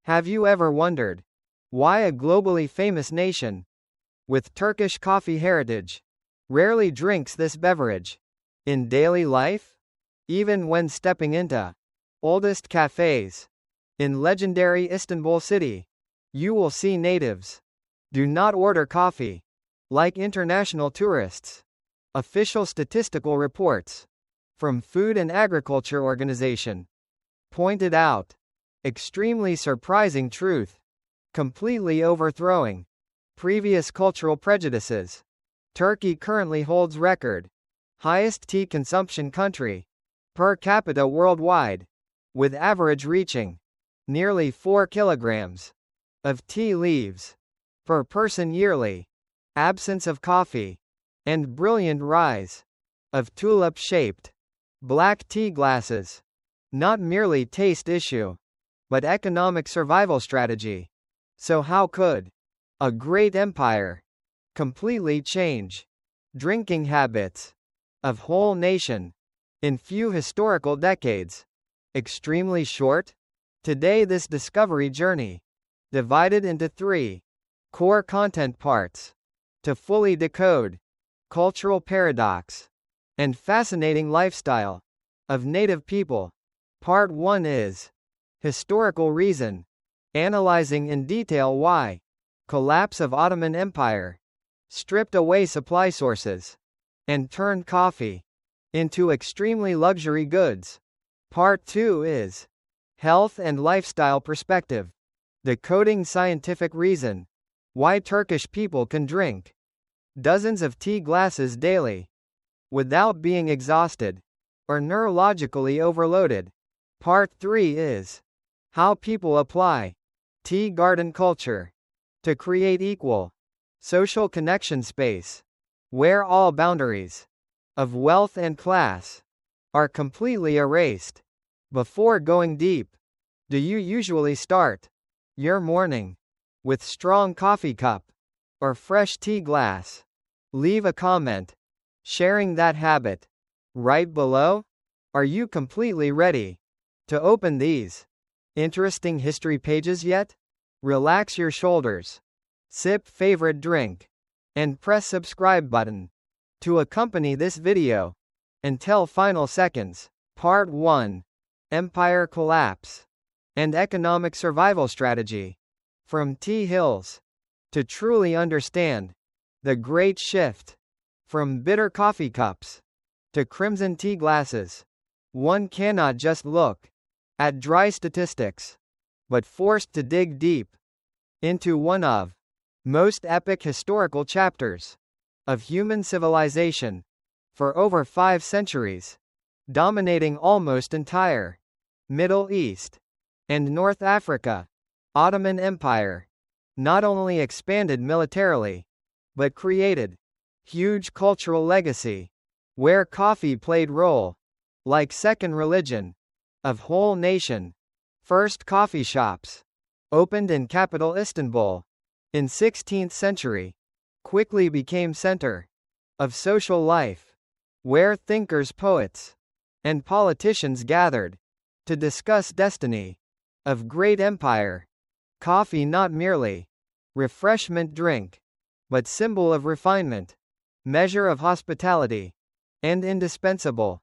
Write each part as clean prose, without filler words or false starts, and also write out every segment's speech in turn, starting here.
Have you ever wondered why a globally famous nation with Turkish coffee heritage rarely drinks this beverage in daily life? Even when stepping into oldest cafes in legendary Istanbul city, you will see natives do not order coffee like international tourists. Official statistical reports from Food and Agriculture Organization pointed out extremely surprising truth, completely overthrowing previous cultural prejudices. Turkey currently holds record highest tea consumption country per capita worldwide, with average reaching nearly 4 kilograms of tea leaves per person yearly. Absence of coffee and brilliant rise of tulip-shaped black tea glasses. Not merely taste issue, but economic survival strategy. So how could a great empire completely change drinking habits of whole nation in few historical decades? Extremely short. Today this discovery journey divided into 3 core content parts to fully decode cultural paradox and fascinating lifestyle of native people. Part 1 is historical reason, analyzing in detail why collapse of Ottoman Empire stripped away supply sources and turned coffee into extremely luxury goods. Part 2 is health and lifestyle perspective, decoding scientific reason why Turkish people can drink dozens of tea glasses daily without being exhausted or neurologically overloaded. Part 3 is how people apply tea garden culture to create equal social connection space where all boundaries of wealth and class are completely erased. Before going deep, do you usually start your morning with strong coffee cup or fresh tea glass? Leave a comment sharing that habit right below. Are you completely ready to open these interesting history pages yet? Relax your shoulders, sip favorite drink, and press subscribe button to accompany this video until final seconds. Part 1: Empire Collapse and Economic Survival Strategy. From tea hills to truly understand the great shift from bitter coffee cups to crimson tea glasses, one cannot just look at dry statistics, but forced to dig deep into one of most epic historical chapters of human civilization. For over 5 centuries, dominating almost entire Middle East and North Africa, Ottoman Empire not only expanded militarily, but created huge cultural legacy, where coffee played role like second religion of whole nation. First coffee shops opened in capital Istanbul in 16th century, quickly became center of social life, where thinkers, poets, and politicians gathered to discuss destiny of great empire. Coffee not merely refreshment drink, but symbol of refinement, measure of hospitality, and indispensable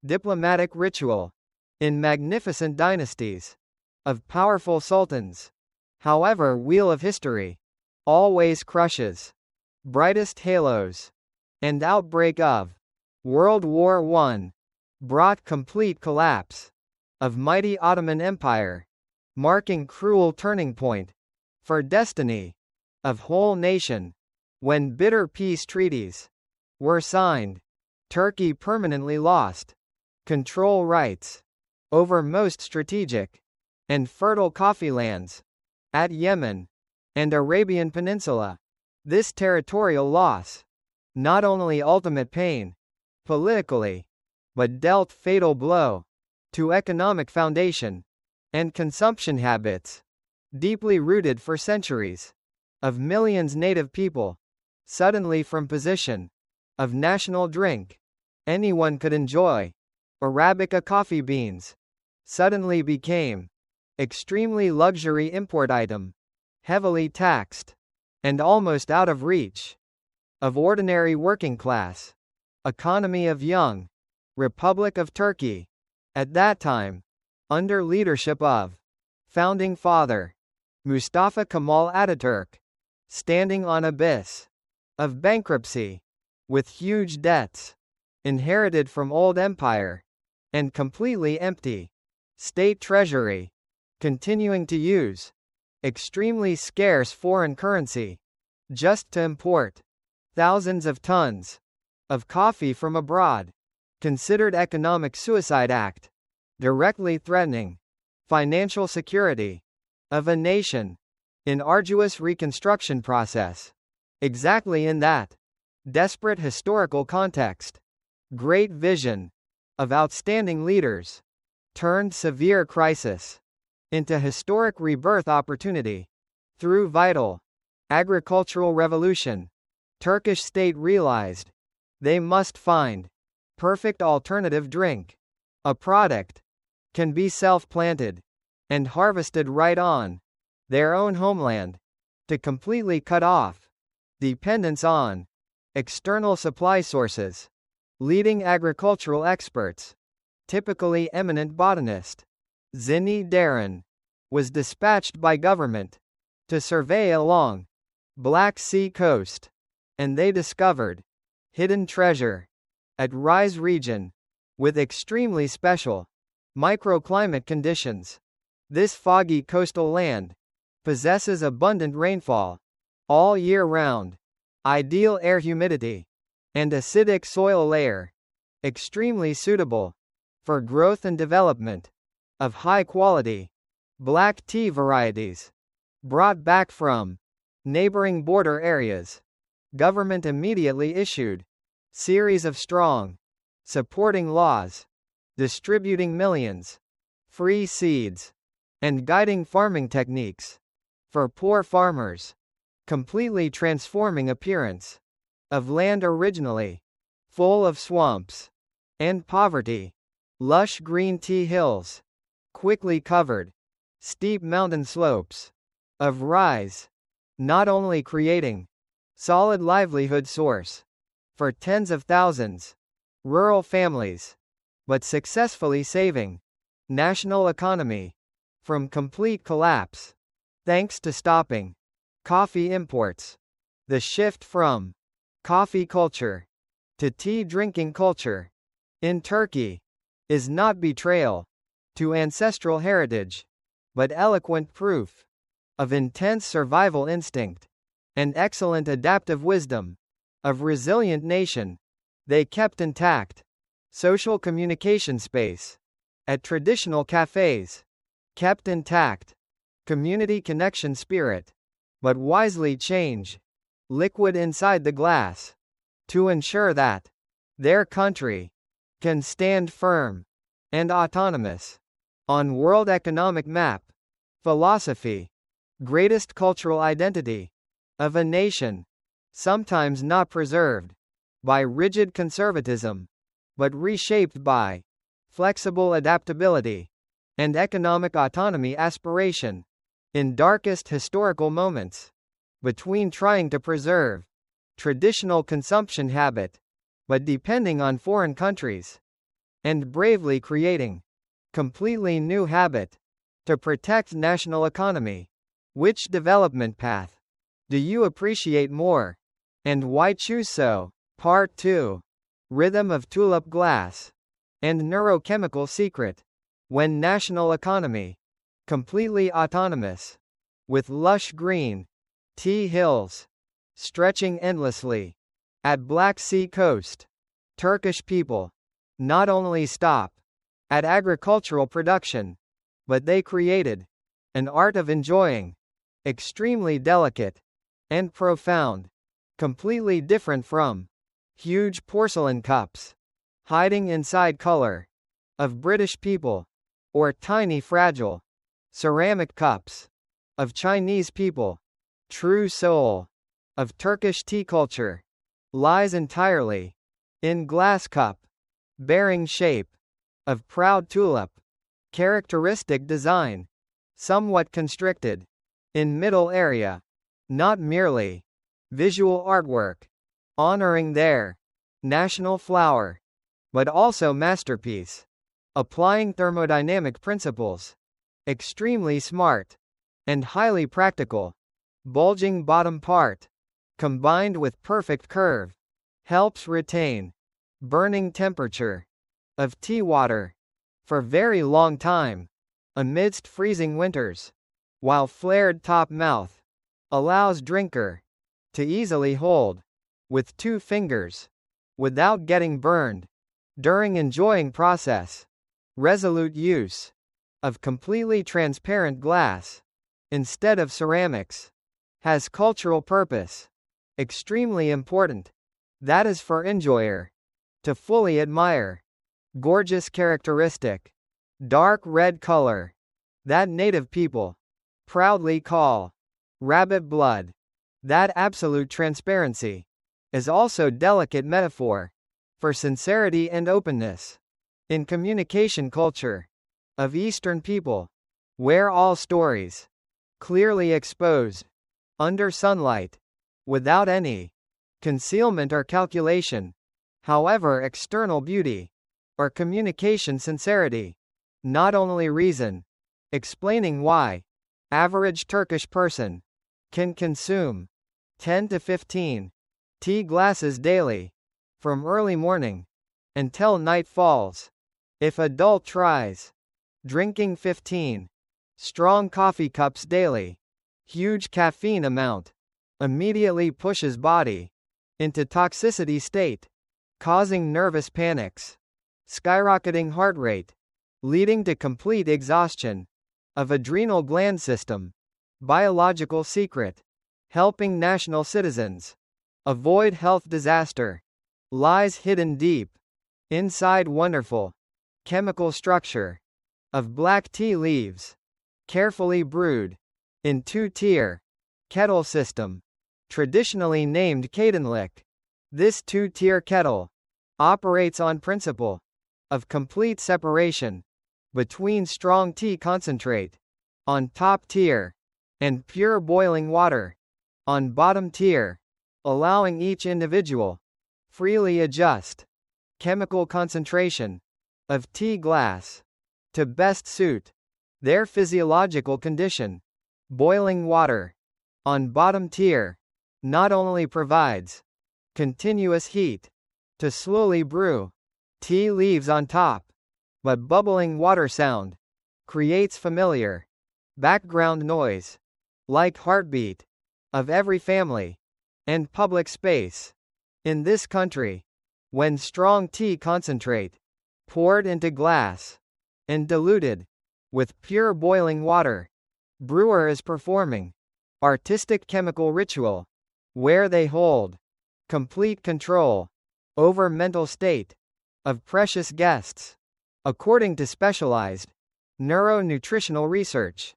diplomatic ritual in magnificent dynasties of powerful sultans. However, wheel of history always crushes brightest halos, and outbreak of World War I brought complete collapse of mighty Ottoman Empire, marking cruel turning point for destiny of whole nation. When bitter peace treaties were signed, Turkey permanently lost control rights over most strategic and fertile coffee lands at Yemen and Arabian Peninsula. This territorial loss not only ultimate pain politically, but dealt fatal blow to economic foundation and consumption habits deeply rooted for centuries of millions native people. Suddenly, from position of national drink anyone could enjoy, Arabica coffee beans suddenly became extremely luxury import item, heavily taxed, and almost out of reach of ordinary working class. Economy of young Republic of Turkey. At that time, under leadership of founding father Mustafa Kemal Ataturk, standing on abyss of bankruptcy, with huge debts inherited from old empire, and completely empty state treasury, continuing to use extremely scarce foreign currency just to import thousands of tons of coffee from abroad, considered economic suicide act, directly threatening financial security of a nation in arduous reconstruction process. Exactly in that desperate historical context, great vision of outstanding leaders turned severe crisis into historic rebirth opportunity. Through vital agricultural revolution, Turkish state realized they must find perfect alternative drink, a product can be self-planted and harvested right on their own homeland, to completely cut off dependence on external supply sources. Leading agricultural experts, typically eminent botanist Zini Daran, was dispatched by government to survey along Black Sea coast, and they discovered hidden treasure at Rize region with extremely special microclimate conditions. This foggy coastal land possesses abundant rainfall all year round, ideal air humidity, and acidic soil layer, extremely suitable for growth and development of high-quality black tea varieties brought back from neighboring border areas. Government immediately issued series of strong supporting laws, distributing millions free seeds, and guiding farming techniques for poor farmers, completely transforming appearance of land originally full of swamps and poverty. Lush green tea hills, quickly covered steep mountain slopes of Rize, not only creating solid livelihood source for tens of thousands rural families, but successfully saving national economy from complete collapse, thanks to stopping coffee imports. The shift from coffee culture to tea drinking culture in Turkey is not betrayal to ancestral heritage, but eloquent proof of intense survival instinct and excellent adaptive wisdom of resilient nation. They kept intact social communication space at traditional cafes, kept intact community connection spirit, but wisely change liquid inside the glass to ensure that their country can stand firm and autonomous on world economic map. Philosophy, greatest cultural identity of a nation, sometimes not preserved by rigid conservatism, but reshaped by flexible adaptability and economic autonomy. Aspiration in darkest historical moments between trying to preserve traditional consumption habit but depending on foreign countries, and bravely creating completely new habit to protect national economy. Which development path do you appreciate more, and why choose so? Part 2. Rhythm of Tulip glass and neurochemical secret. When national economy completely autonomous, with lush green tea hills stretching endlessly at Black Sea coast, Turkish people not only stop at agricultural production, but they created an art of enjoying extremely delicate and profound, completely different from huge porcelain cups hiding inside color of British people, or tiny fragile ceramic cups of Chinese people. True soul of Turkish tea culture lies entirely in glass cup, bearing shape of proud tulip, characteristic design, somewhat constricted, in middle area, not merely visual artwork, honoring their national flower, but also masterpiece, applying thermodynamic principles, extremely smart, and highly practical. Bulging bottom part, combined with perfect curve, helps retain burning temperature of tea water for very long time amidst freezing winters, while flared top mouth allows drinker to easily hold with 2 fingers without getting burned during enjoying process. Resolute use of completely transparent glass instead of ceramics has cultural purpose, extremely important, that is for enjoyer to fully admire. Gorgeous characteristic, dark red color, that native people proudly call rabbit blood. That absolute transparency is also delicate metaphor for sincerity and openness in communication culture of Eastern people, where all stories clearly exposed under sunlight, without any concealment or calculation. However, external beauty or communication sincerity, not only reason, explaining why average Turkish person can consume 10 to 15 tea glasses daily from early morning until night falls. If adult tries drinking 15 strong coffee cups daily, huge caffeine amount immediately pushes body into toxicity state, causing nervous panics, skyrocketing heart rate, leading to complete exhaustion of adrenal gland system. Biological secret, helping national citizens avoid health disaster, lies hidden deep inside wonderful chemical structure of black tea leaves, carefully brewed in 2-tier kettle system, traditionally named Kadenlik. This 2-tier kettle operates on principle of complete separation between strong tea concentrate on top tier and pure boiling water on bottom tier, allowing each individual freely adjust chemical concentration of tea glass to best suit their physiological condition. Boiling water on bottom tier not only provides continuous heat to slowly brew tea leaves on top, but bubbling water sound creates familiar background noise, like heartbeat of every family and public space in this country. When strong tea concentrate poured into glass and diluted with pure boiling water, brewer is performing artistic chemical ritual where they hold complete control over mental state of precious guests. According to specialized neuronutritional research,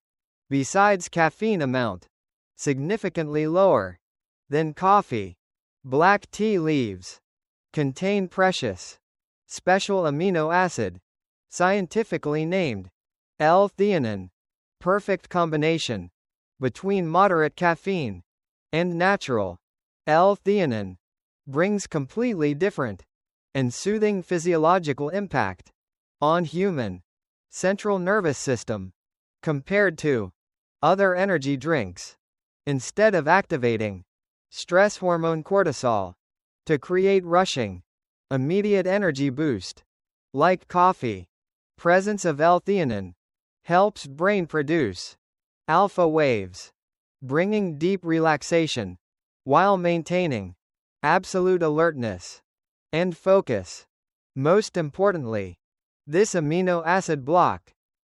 besides caffeine amount significantly lower than coffee, black tea leaves contain precious special amino acid, scientifically named L-theanine, perfect combination between moderate caffeine and natural L-theanine brings completely different and soothing physiological impact on human central nervous system compared to other energy drinks. Instead of activating stress hormone cortisol to create rushing immediate energy boost like coffee, presence of L-theanine helps brain produce alpha waves, bringing deep relaxation while maintaining absolute alertness and focus. Most importantly, this amino acid block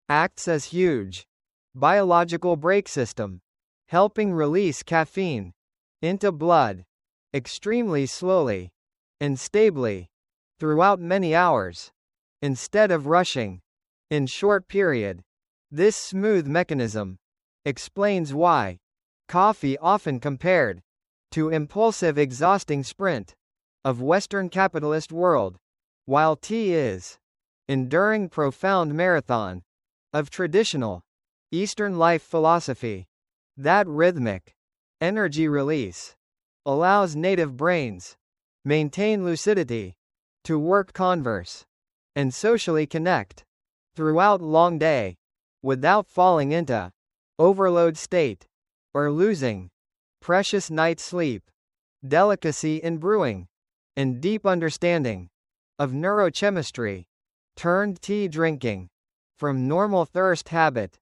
acts as huge biological brake system, helping release caffeine into blood extremely slowly and stably throughout many hours, instead of rushing in short period. This smooth mechanism explains why coffee often compared to impulsive exhausting sprint of Western capitalist world, while tea is enduring profound marathon of traditional Eastern life philosophy. That rhythmic energy release allows native brains maintain lucidity, to work, converse, and socially connect throughout long day without falling into overload state or losing precious night's sleep. Delicacy in brewing and deep understanding of neurochemistry turned tea drinking from normal thirst habit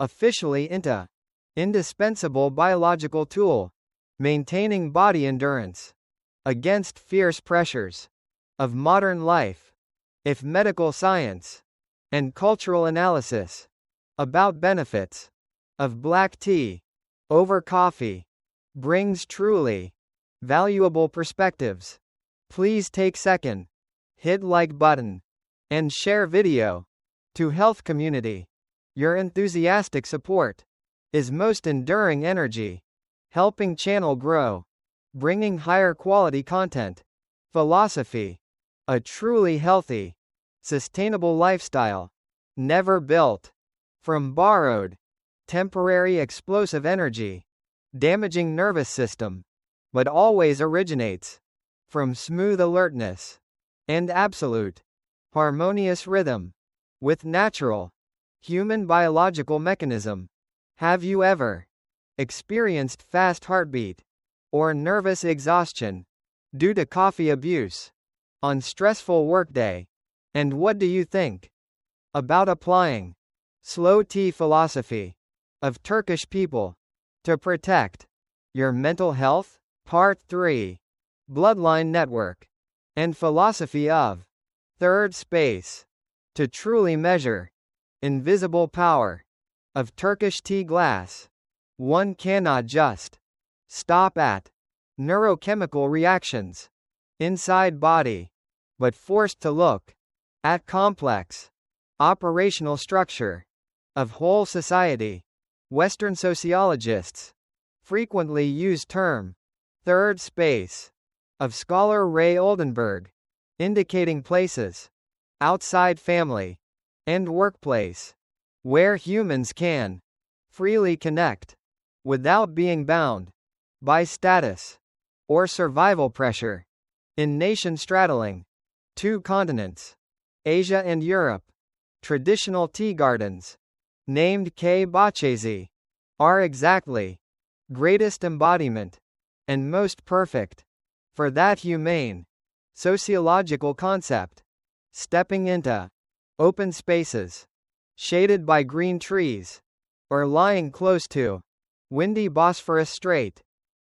officially into indispensable biological tool, maintaining body endurance against fierce pressures of modern life. If medical science and cultural analysis about benefits of black tea over coffee brings truly valuable perspectives, please take second, hit like button, and share video to health community. Your enthusiastic support is most enduring energy, helping channel grow, bringing higher quality content. Philosophy, a truly healthy, sustainable lifestyle, never built from borrowed, temporary explosive energy, damaging nervous system, but always originates from smooth alertness and absolute, harmonious rhythm with natural, human biological mechanism. Have you ever experienced fast heartbeat or nervous exhaustion due to coffee abuse on stressful workday? And what do you think about applying slow tea philosophy of Turkish people to protect your mental health? Part 3. Bloodline Network and Philosophy of Third Space. To truly measure invisible power of Turkish tea glass, one cannot just stop at neurochemical reactions inside body, but forced to look at complex operational structure of whole society. Western sociologists frequently use term third space of scholar Ray Oldenburg, indicating places outside family and workplace where humans can freely connect without being bound by status or survival pressure. In nation straddling two continents, Asia and Europe, traditional tea gardens, named Bahçesi, are exactly greatest embodiment and most perfect for that humane sociological concept. Stepping into open spaces shaded by green trees or lying close to windy Bosphorus Strait,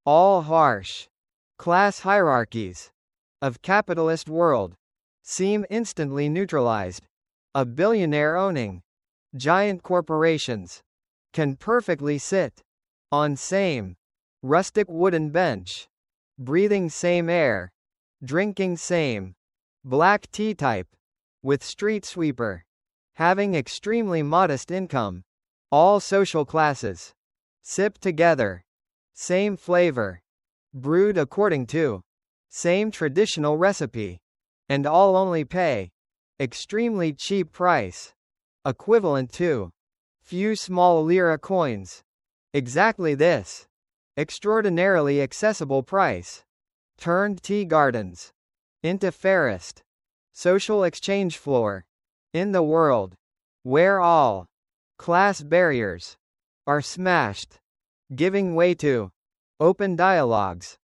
all harsh class hierarchies of capitalist world seem instantly neutralized. A billionaire owning giant corporations can perfectly sit on same rustic wooden bench, breathing same air, drinking same black tea type, with street sweeper having extremely modest income. All social classes sip together, same flavor, brewed according to same traditional recipe, and all only pay extremely cheap price, equivalent to few small lira coins. Exactly this extraordinarily accessible price turned tea gardens into fairest social exchange floor in the world, where all class barriers are smashed, giving way to open dialogues.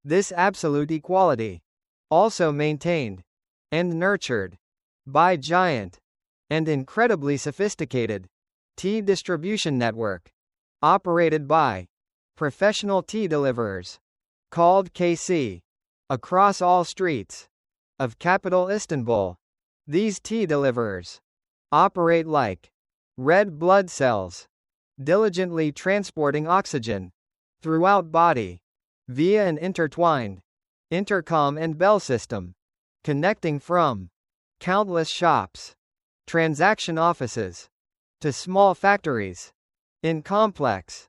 This absolute equality, also maintained and nurtured by giant and incredibly sophisticated tea distribution network, operated by professional tea deliverers, called KC, across all streets of capital Istanbul. These tea deliverers operate like red blood cells, diligently transporting oxygen throughout body via an intertwined intercom and bell system, connecting from countless shops, transaction offices, to small factories in complex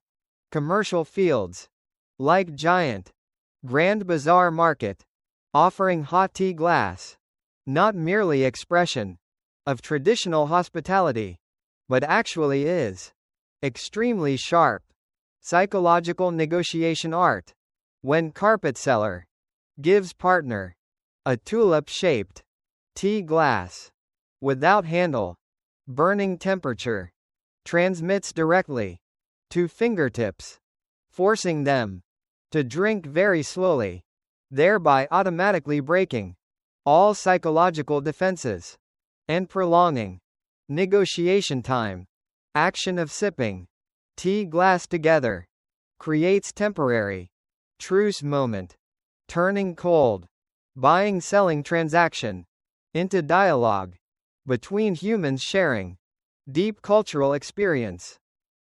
commercial fields, like giant Grand Bazaar Market, offering hot tea glass, not merely expression of traditional hospitality, but actually is extremely sharp, psychological negotiation art. When carpet seller gives partner a tulip-shaped tea glass without handle, burning temperature transmits directly to fingertips, forcing them to drink very slowly, thereby automatically breaking all psychological defenses and prolonging negotiation time. Action of sipping tea glass together creates temporary truce moment, turning cold buying-selling transaction into dialogue between humans sharing deep cultural experience.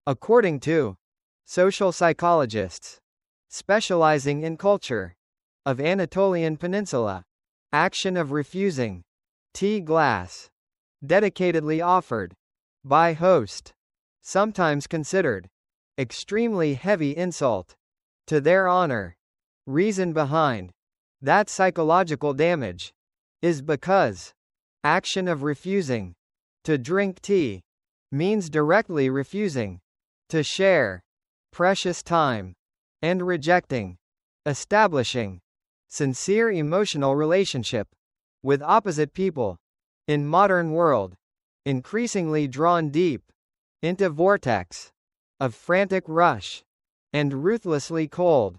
According to social psychologists specializing in culture of Anatolian Peninsula, action of refusing tea glass dedicatedly offered by host, sometimes considered extremely heavy insult to their honor. Reason behind that psychological damage is because action of refusing to drink tea means directly refusing to share precious time and rejecting establishing sincere emotional relationship with opposite people. In modern world, increasingly drawn deep into vortex of frantic rush and ruthlessly cold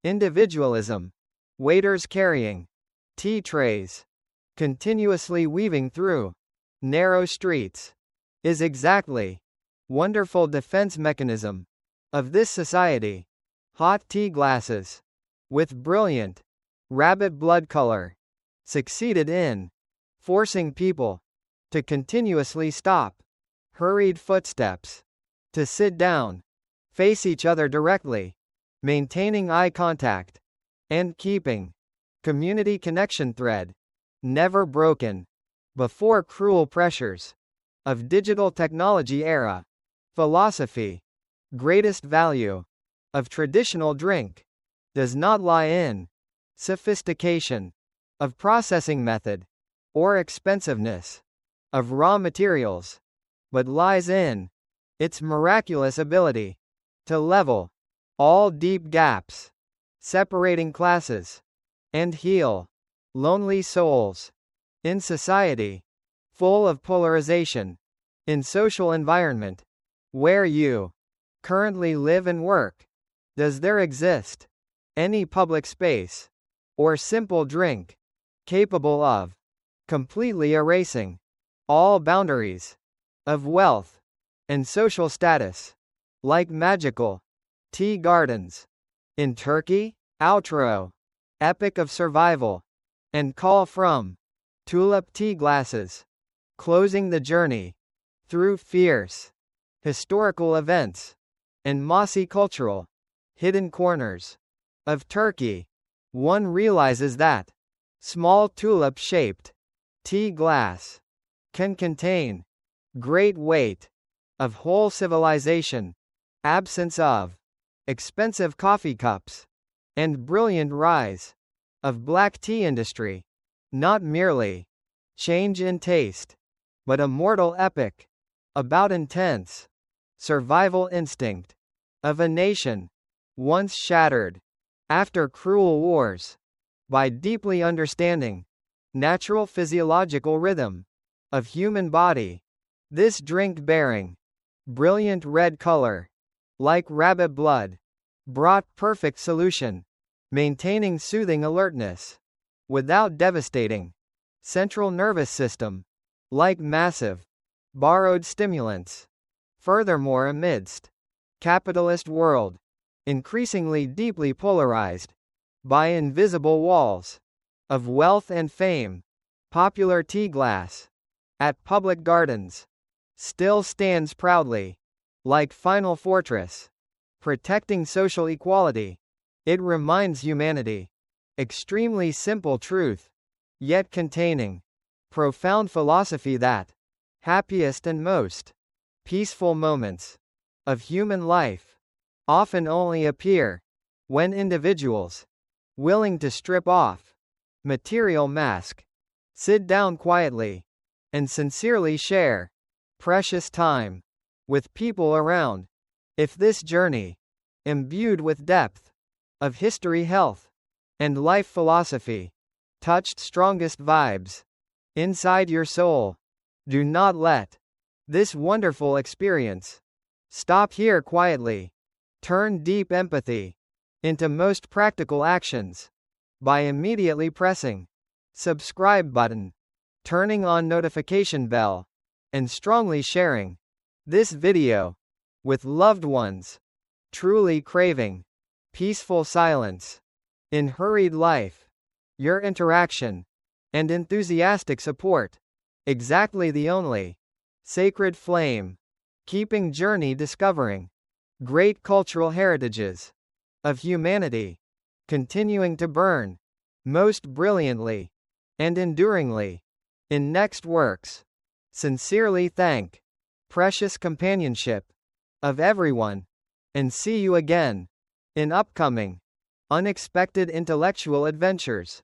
individualism, waiters carrying tea trays continuously weaving through narrow streets is exactly wonderful defense mechanism of this society. Hot tea glasses with brilliant rabbit blood color succeeded in forcing people to continuously stop hurried footsteps, to sit down, face each other directly, maintaining eye contact, and keeping community connection thread never broken before cruel pressures of digital technology era. Philosophy. Greatest value of traditional drink does not lie in sophistication of processing method or expensiveness of raw materials, but lies in its miraculous ability to level all deep gaps, separating classes, and heal lonely souls. In society full of polarization, in social environment where you currently live and work, does there exist any public space or simple drink capable of completely erasing all boundaries of wealth and social status, like magical tea gardens in Turkey? Outro. Epic of survival and call from tulip tea glasses, closing the journey through fierce historical events and mossy cultural hidden corners of Turkey. One realizes that small tulip-shaped tea glass can contain great weight of whole civilization, absence of expensive coffee cups, and brilliant rise of black tea industry. Not merely change in taste, but a mortal epic about intense survival instinct of a nation once shattered after cruel wars by deeply understanding natural physiological rhythm of human body. This drink bearing brilliant red color like rabbit blood brought perfect solution, maintaining soothing alertness without devastating central nervous system like massive borrowed stimulants. Furthermore, amidst capitalist world increasingly deeply polarized by invisible walls of wealth and fame, popular tea glass at public gardens still stands proudly like final fortress, protecting social equality. It reminds humanity extremely simple truth, yet containing profound philosophy that happiest and most peaceful moments of human life often only appear when individuals willing to strip off material mask, sit down quietly, and sincerely share precious time with people around If this journey, imbued with depth of history, health, and life philosophy, touched strongest vibes inside your soul, do not let this wonderful experience stop here quietly. Turn deep empathy into most practical actions by immediately pressing subscribe button, turning on notification bell, and strongly sharing this video with loved ones truly craving peaceful silence in hurried life. Your interaction and enthusiastic support, exactly the only sacred flame keeping journey discovering great cultural heritages of humanity continuing to burn most brilliantly and enduringly in next works. Sincerely thank precious companionship of everyone, and see you again in upcoming unexpected intellectual adventures.